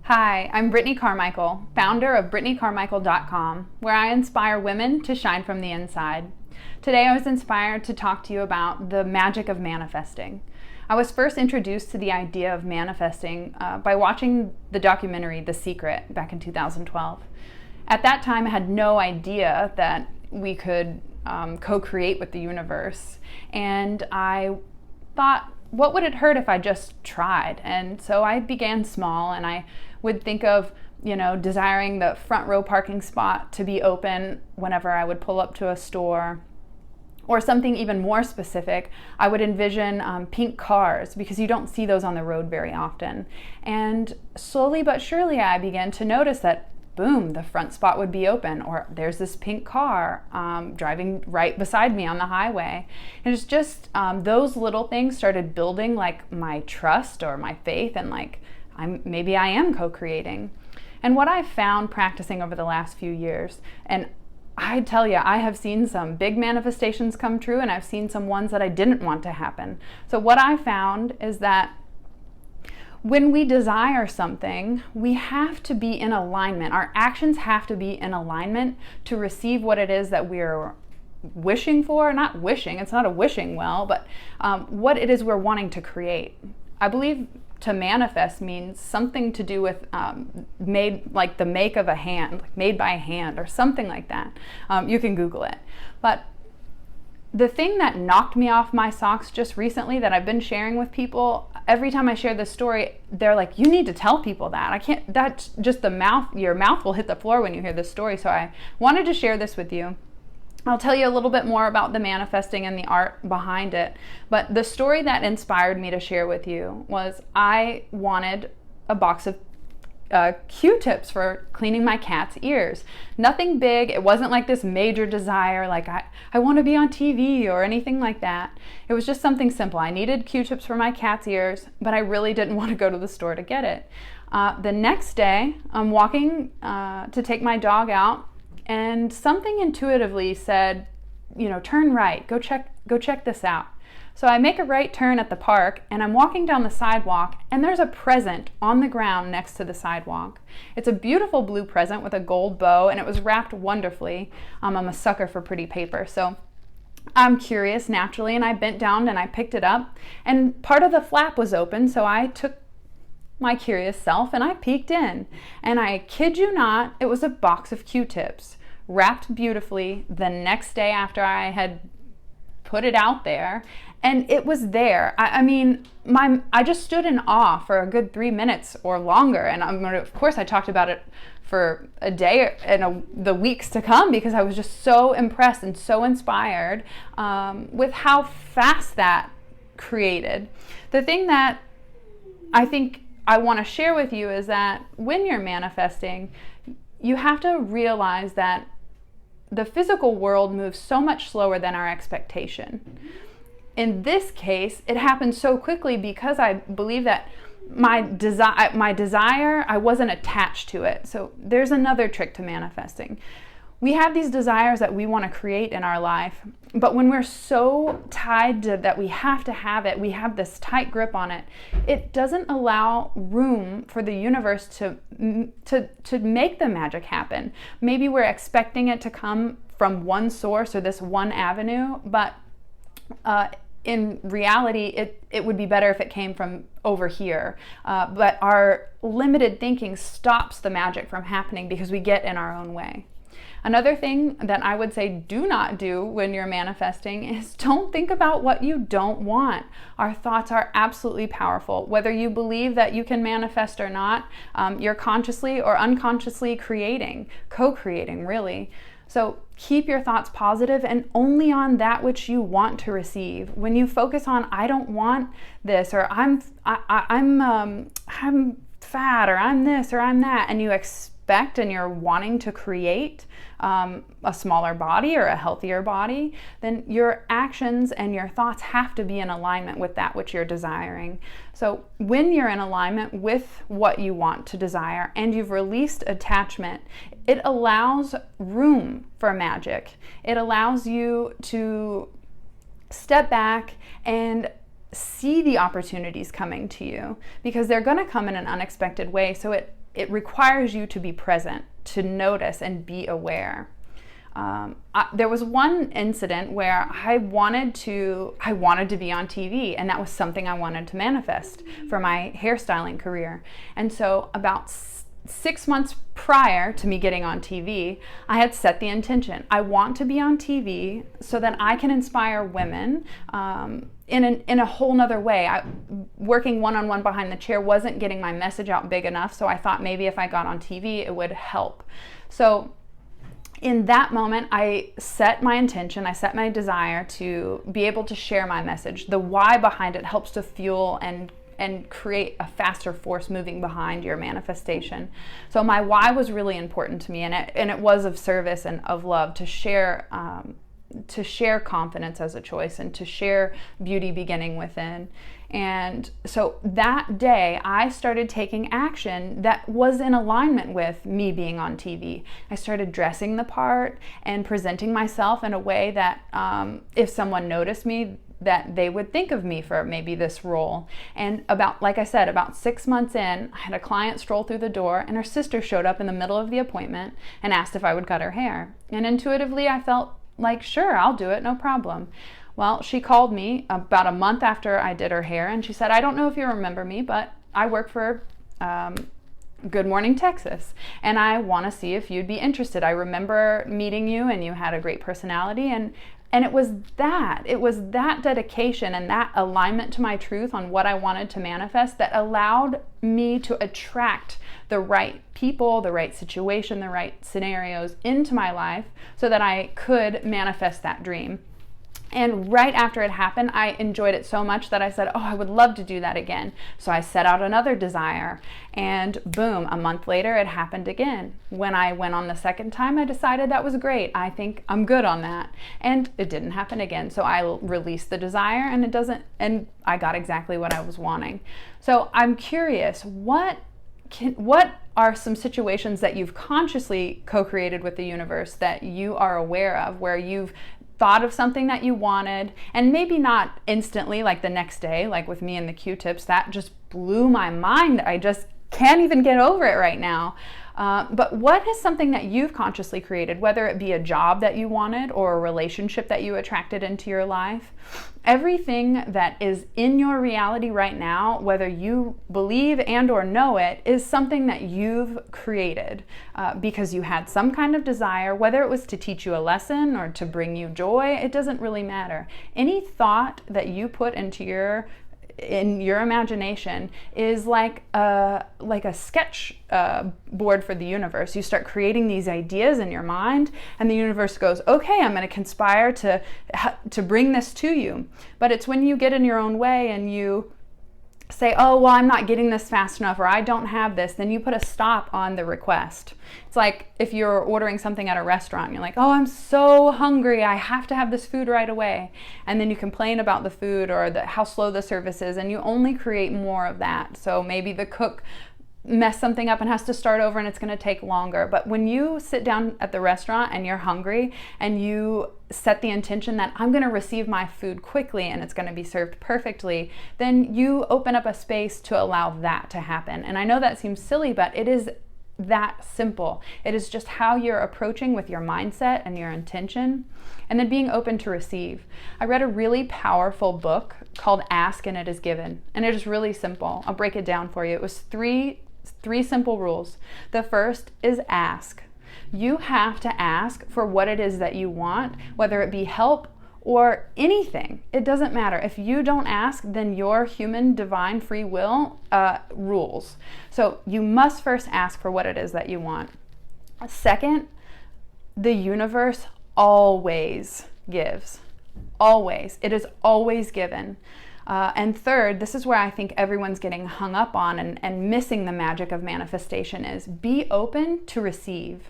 Hi, I'm Brittney Carmichael, founder of BrittneyCarmichael.com, where I inspire women to shine from the inside. Today I was inspired to talk to you about the magic of manifesting. I was first introduced to the idea of manifesting by watching the documentary The Secret back in 2012. At that time I had no idea that we could co-create with the universe, and I thought, what would it hurt if I just tried? And so I began small, and I would think of, desiring the front row parking spot to be open whenever I would pull up to a store. Or something even more specific, I would envision pink cars, because you don't see those on the road very often. And slowly but surely I began to notice that, boom, the front spot would be open, or there's this pink car driving right beside me on the highway. And it's just those little things started building like my trust or my faith, and like maybe I am co-creating. And what I've found practicing over the last few years, and I tell you, I have seen some big manifestations come true, and I've seen some ones that I didn't want to happen. So what I found is that when we desire something, we have to be in alignment. Our actions have to be in alignment to receive what it is that we're wishing for. Not wishing, it's not a wishing well, but what it is we're wanting to create. I believe to manifest means something to do with made, like the make of a hand, like made by hand or something like that. You can Google it. But the thing that knocked me off my socks just recently that I've been sharing with people, every time I share this story, they're like, you need to tell people that. I can't, that's just your mouth will hit the floor when you hear this story. So I wanted to share this with you. I'll tell you a little bit more about the manifesting and the art behind it. But the story that inspired me to share with you was I wanted a box of Q-tips for cleaning my cat's ears. Nothing big. It wasn't like this major desire, like I want to be on TV or anything like that. It was just something simple. I needed Q-tips for my cat's ears, but I really didn't want to go to the store to get it. The next day, I'm walking to take my dog out, and something intuitively said, turn right, go check this out. So I make a right turn at the park, and I'm walking down the sidewalk, and there's a present on the ground next to the sidewalk. It's a beautiful blue present with a gold bow, and it was wrapped wonderfully. I'm a sucker for pretty paper, so I'm curious naturally, and I bent down and I picked it up, and part of the flap was open, so I took my curious self and I peeked in, and I kid you not, it was a box of Q-tips wrapped beautifully the next day after I had put it out there, and it was there. I just stood in awe for a good 3 minutes or longer, and of course I talked about it for a day and the weeks to come, because I was just so impressed and so inspired with how fast that created. The thing that I think I want to share with you is that when you're manifesting, you have to realize that the physical world moves so much slower than our expectation. In this case, it happened so quickly because I believe that my desire, I wasn't attached to it. So there's another trick to manifesting. We have these desires that we want to create in our life, but when we're so tied to that we have to have it, we have this tight grip on it, it doesn't allow room for the universe to make the magic happen. Maybe we're expecting it to come from one source or this one avenue, but in reality, it would be better if it came from over here. But our limited thinking stops the magic from happening because we get in our own way. Another thing that I would say do not do when you're manifesting is don't think about what you don't want. Our thoughts are absolutely powerful. Whether you believe that you can manifest or not, you're consciously or unconsciously creating, co-creating really. So keep your thoughts positive and only on that which you want to receive. When you focus on I don't want this, or I'm fat, or I'm this or I'm that, and you expect and you're wanting to create a smaller body or a healthier body, then your actions and your thoughts have to be in alignment with that which you're desiring. So when you're in alignment with what you want to desire and you've released attachment, it allows room for magic. It allows you to step back and see the opportunities coming to you, because they're going to come in an unexpected way. So it requires you to be present, to notice and be aware. There was one incident where I wanted to be on TV, and that was something I wanted to manifest for my hairstyling career. And so about 6 months prior to me getting on TV, I had set the intention. I want to be on TV so that I can inspire women in a whole nother way. Working one-on-one behind the chair wasn't getting my message out big enough, so I thought maybe if I got on TV, it would help. So in that moment, I set my intention, I set my desire to be able to share my message. The why behind it helps to fuel and create a faster force moving behind your manifestation. So my why was really important to me, and it was of service and of love, to share confidence as a choice and to share beauty beginning within. And so that day I started taking action that was in alignment with me being on TV. I started dressing the part and presenting myself in a way that if someone noticed me, that they would think of me for maybe this role. And like I said, about 6 months in, I had a client stroll through the door, and her sister showed up in the middle of the appointment and asked if I would cut her hair. And intuitively I felt like, sure, I'll do it, no problem. Well, she called me about a month after I did her hair, and she said, I don't know if you remember me, but I work for Good Morning Texas, and I want to see if you'd be interested. I remember meeting you, and you had a great personality, and it was that dedication and that alignment to my truth on what I wanted to manifest that allowed me to attract the right people, the right situation, the right scenarios into my life so that I could manifest that dream. And right after it happened, I enjoyed it so much that I said, oh, I would love to do that again. So I set out another desire, and boom, a month later, it happened again. When I went on the second time, I decided that was great. I think I'm good on that. And it didn't happen again. So I released the desire, and I got exactly what I was wanting. So I'm curious, what are some situations that you've consciously co-created with the universe that you are aware of, where you've thought of something that you wanted, and maybe not instantly, like the next day, like with me and the Q-tips, that just blew my mind. I just can't even get over it right now. But what is something that you've consciously created, whether it be a job that you wanted or a relationship that you attracted into your life? Everything that is in your reality right now, whether you believe and or know it, is something that you've created because you had some kind of desire, whether it was to teach you a lesson or to bring you joy. It doesn't really matter. Any thought that you put into your imagination is like a sketch board for the universe. You start creating these ideas in your mind, and the universe goes, okay, I'm going to conspire to bring this to you. But it's when you get in your own way and you say, oh, well, I'm not getting this fast enough, or I don't have this, then you put a stop on the request. It's like if you're ordering something at a restaurant, you're like, oh, I'm so hungry, I have to have this food right away. And then you complain about the food or how slow the service is, and you only create more of that. So maybe the cook mess something up and has to start over, and it's going to take longer. But when you sit down at the restaurant and you're hungry and you set the intention that I'm going to receive my food quickly and it's going to be served perfectly, then you open up a space to allow that to happen. And I know that seems silly, but it is that simple. It is just how you're approaching with your mindset and your intention, and then being open to receive. I read a really powerful book called Ask and It Is Given, and it is really simple. I'll break it down for you. It was three simple rules. The first is ask. You have to ask for what it is that you want, whether it be help or anything. It doesn't matter. If you don't ask, then your human divine free will rules. So you must first ask for what it is that you want. Second, the universe always gives. Always. It is always given. And third, this is where I think everyone's getting hung up on and missing the magic of manifestation, is be open to receive.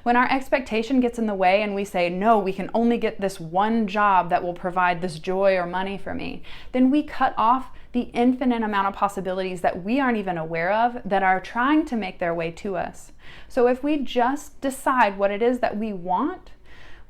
When our expectation gets in the way and we say, no, we can only get this one job that will provide this joy or money for me, then we cut off the infinite amount of possibilities that we aren't even aware of that are trying to make their way to us. So if we just decide what it is that we want,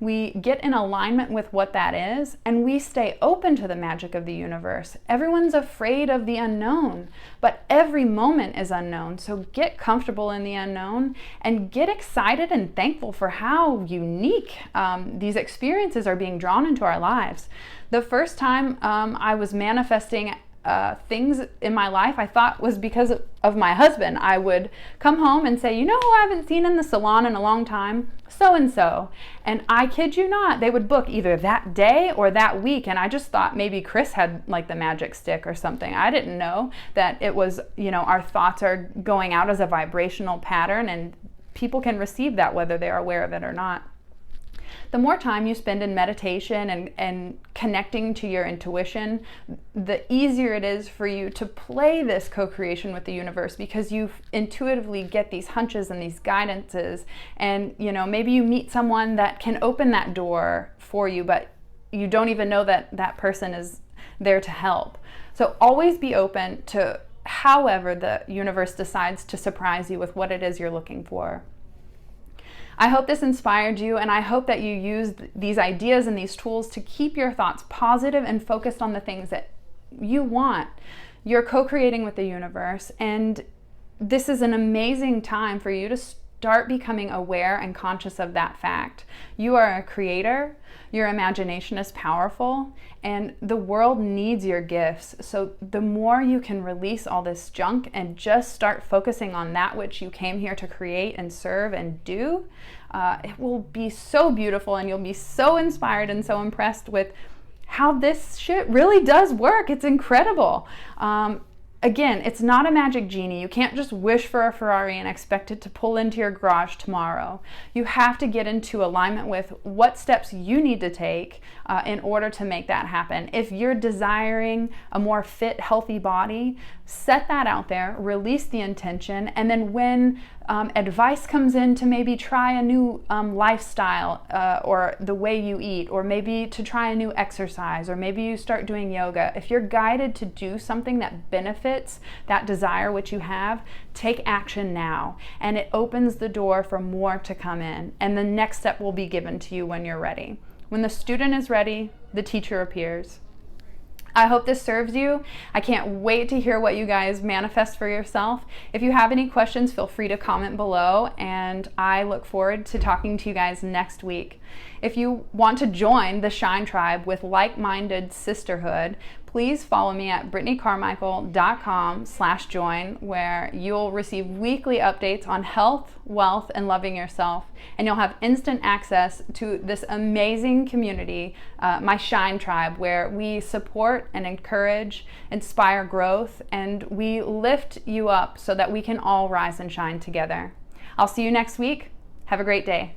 we get in alignment with what that is, and we stay open to the magic of the universe. Everyone's afraid of the unknown, but every moment is unknown. So get comfortable in the unknown and get excited and thankful for how unique these experiences are being drawn into our lives. The first time I was manifesting things in my life, I thought was because of my husband. I would come home and say, you know who I haven't seen in the salon in a long time? So-and-so. And I kid you not, they would book either that day or that week. And I just thought maybe Chris had like the magic stick or something. I didn't know that it was, our thoughts are going out as a vibrational pattern, and people can receive that whether they're aware of it or not. The more time you spend in meditation and connecting to your intuition, the easier it is for you to play this co-creation with the universe, because you intuitively get these hunches and these guidances. And, maybe you meet someone that can open that door for you, but you don't even know that that person is there to help. So always be open to however the universe decides to surprise you with what it is you're looking for. I hope this inspired you, and I hope that you use these ideas and these tools to keep your thoughts positive and focused on the things that you want. You're co-creating with the universe, and this is an amazing time for you to start becoming aware and conscious of that fact. You are a creator, your imagination is powerful, and the world needs your gifts. So the more you can release all this junk and just start focusing on that which you came here to create and serve and do, it will be so beautiful, and you'll be so inspired and so impressed with how this shit really does work. It's incredible. Again, it's not a magic genie. You can't just wish for a Ferrari and expect it to pull into your garage tomorrow. You have to get into alignment with what steps you need to take in order to make that happen. If you're desiring a more fit, healthy body, set that out there, release the intention, and then when advice comes in to maybe try a new lifestyle or the way you eat, or maybe to try a new exercise, or maybe you start doing yoga, if you're guided to do something that benefits that desire which you have, take action now, and it opens the door for more to come in, and the next step will be given to you when you're ready. When the student is ready, the teacher appears. I hope this serves you. I can't wait to hear what you guys manifest for yourself. If you have any questions, feel free to comment below, and I look forward to talking to you guys next week. If you want to join the Shine Tribe with like-minded sisterhood, please follow me at brittneycarmichael.com/join, where you'll receive weekly updates on health, wealth, and loving yourself. And you'll have instant access to this amazing community, my Shine Tribe, where we support and encourage, inspire growth, and we lift you up so that we can all rise and shine together. I'll see you next week. Have a great day.